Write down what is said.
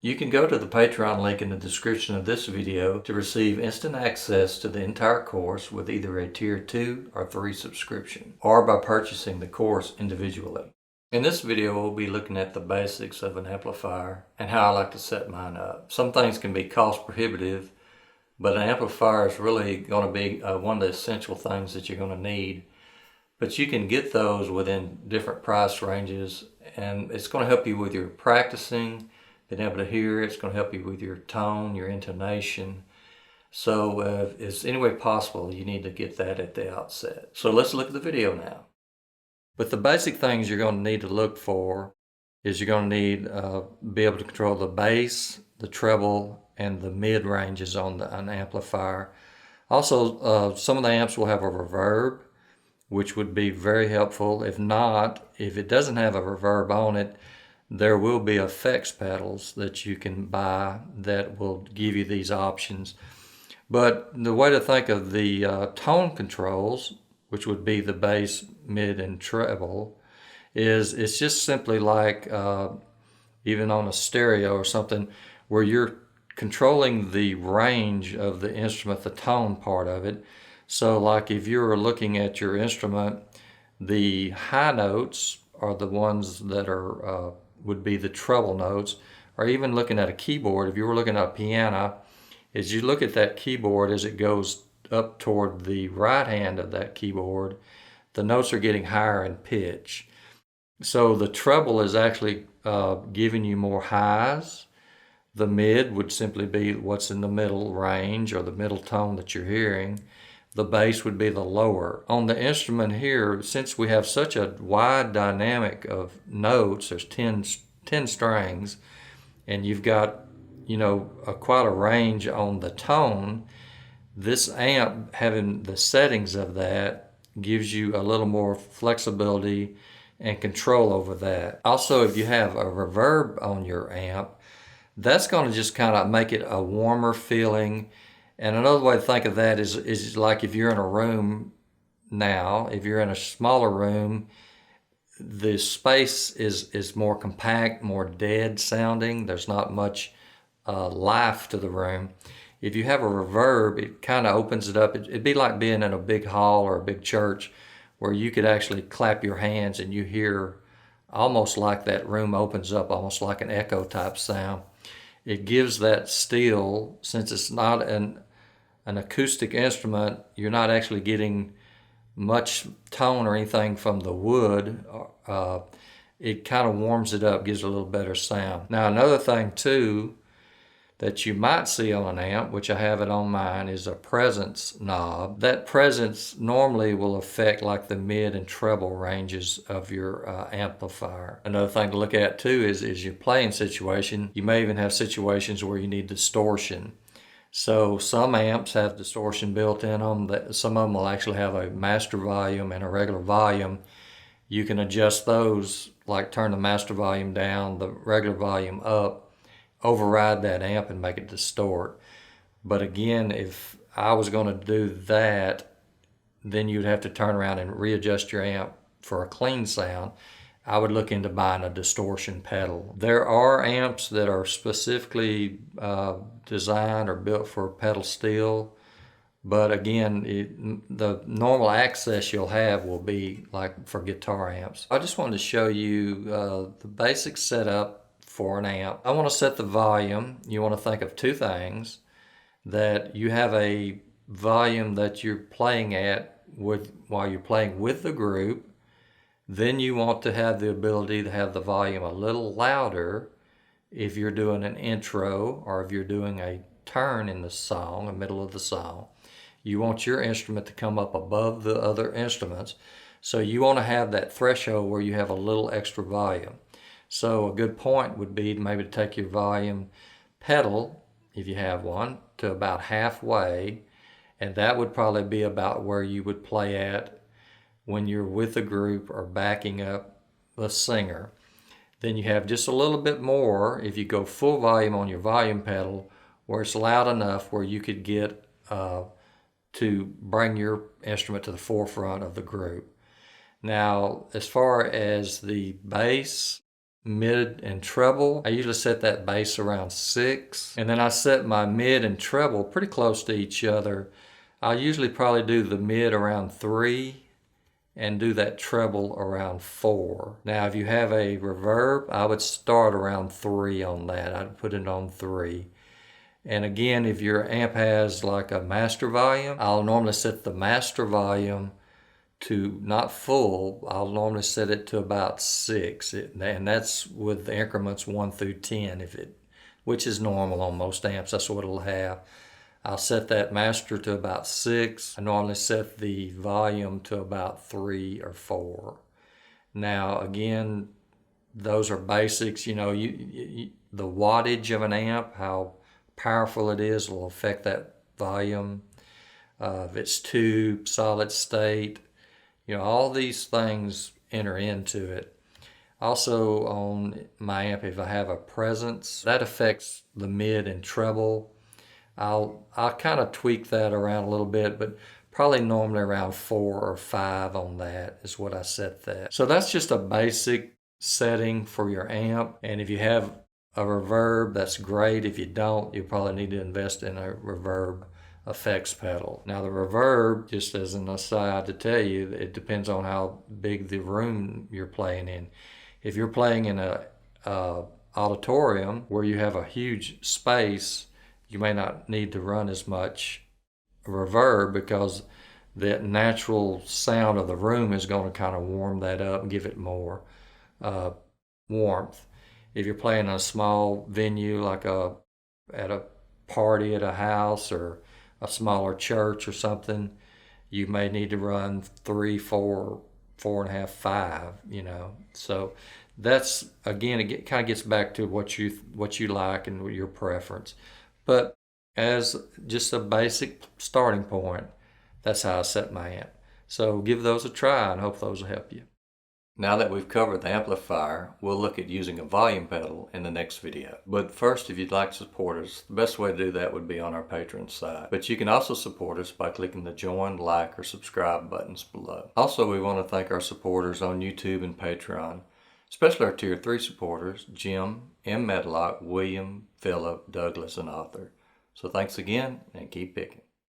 You can go to the Patreon link in the description of this video to receive instant access to the entire course with either a Tier 2 or 3 subscription, or by purchasing the course individually. In this video, we'll be looking at the basics of an amplifier and how I like to set mine up. Some things can be cost prohibitive, but an amplifier is really going to be one of the essential things that you're going to need. But you can get those within different price ranges, and it's going to help you with your practicing, being able to hear. It's going to help you with your tone, your intonation. So if it's any way possible, you need to get that at the outset. So let's look at the video now. But the basic things you're going to need to look for is you're going to need be able to control the bass, the treble, and the mid ranges on an amplifier. Also, some of the amps will have a reverb, which would be very helpful. If not, if it doesn't have a reverb on it, there will be effects pedals that you can buy that will give you these options. But the way to think of the tone controls, which would be the bass, mid, and treble, is it's just simply like even on a stereo or something where you're controlling the range of the instrument, the tone part of it. So like if you're looking at your instrument, the high notes are the ones that are would be the treble notes, or even looking at a keyboard. If you were looking at a piano, as you look at that keyboard, as it goes up toward the right hand of that keyboard, the notes are getting higher in pitch. So the treble is actually giving you more highs. The mid would simply be what's in the middle range or the middle tone that you're hearing. The bass would be the lower. On the instrument here, since we have such a wide dynamic of notes, there's 10 strings, and you've got, quite a range on the tone, this amp, having the settings of that, gives you a little more flexibility and control over that. Also, if you have a reverb on your amp, that's going to just kind of make it a warmer feeling. And another way to think of that is like if you're in a room now, if you're in a smaller room, the space is more compact, more dead sounding. There's not much life to the room. If you have a reverb, it kind of opens it up. It'd be like being in a big hall or a big church where you could actually clap your hands and you hear almost like that room opens up, almost like an echo type sound. It gives that still, since it's not an acoustic instrument, you're not actually getting much tone or anything from the wood. It kind of warms it up, gives it a little better sound. Now another thing too that you might see on an amp, which I have it on mine, is a presence knob. That presence normally will affect like the mid and treble ranges of your amplifier. Another thing to look at too is your playing situation. You may even have situations where you need distortion. So some amps have distortion built in them. Some of them will actually have a master volume and a regular volume. You can adjust those, like turn the master volume down, the regular volume up, override that amp and make it distort. But again, if I was going to do that, then you'd have to turn around and readjust your amp for a clean sound. I would look into buying a distortion pedal. There are amps that are specifically designed or built for pedal steel, but again, the normal access you'll have will be like for guitar amps. I just wanted to show you the basic setup for an amp. I want to set the volume. You want to think of two things: that you have a volume that you're playing at while you're playing with the group. Then you want to have the ability to have the volume a little louder if you're doing an intro or if you're doing a turn in the song, the middle of the song. You want your instrument to come up above the other instruments. So you want to have that threshold where you have a little extra volume. So a good point would be to maybe take your volume pedal, if you have one, to about halfway, and that would probably be about where you would play at when you're with a group or backing up a singer. Then you have just a little bit more if you go full volume on your volume pedal, where it's loud enough where you could get to bring your instrument to the forefront of the group. Now, as far as the bass, mid and treble, I usually set that bass around 6. And then I set my mid and treble pretty close to each other. I usually probably do the mid around 3 and do that treble around 4. Now if you have a reverb, I would start around 3 on that. I'd put it on 3. And again, if your amp has like a master volume, I'll normally set the master volume to not full. I'll normally set it to about 6, and that's with the increments 1 through 10, which is normal on most amps. That's what it'll have. I'll set that master to about 6. I normally set the volume to about 3 or 4. Now again, those are basics. You know, the wattage of an amp, how powerful it is, will affect that volume. If it's tube, solid state, you know, all these things enter into it. Also on my amp, if I have a presence, that affects the mid and treble. I'll kind of tweak that around a little bit, but probably normally around 4 or 5 on that is what I set that. So that's just a basic setting for your amp. And if you have a reverb, that's great. If you don't, you probably need to invest in a reverb effects pedal. Now the reverb, just as an aside to tell you, it depends on how big the room you're playing in. If you're playing in a auditorium where you have a huge space, you may not need to run as much reverb because the natural sound of the room is going to kind of warm that up and give it more warmth. If you're playing in a small venue like at a party at a house or a smaller church or something, you may need to run 3, 4, 4.5, 5, you know. So that's, again, it kind of gets back to what you like and your preference. But as just a basic starting point, that's how I set my amp. So give those a try and hope those will help you. Now that we've covered the amplifier, we'll look at using a volume pedal in the next video. But first, if you'd like to support us, the best way to do that would be on our Patreon side. But you can also support us by clicking the join, like, or subscribe buttons below. Also, we want to thank our supporters on YouTube and Patreon, especially our Tier 3 supporters, Jim, M. Medlock, William, Philip, Douglas, and Arthur. So thanks again, and keep picking.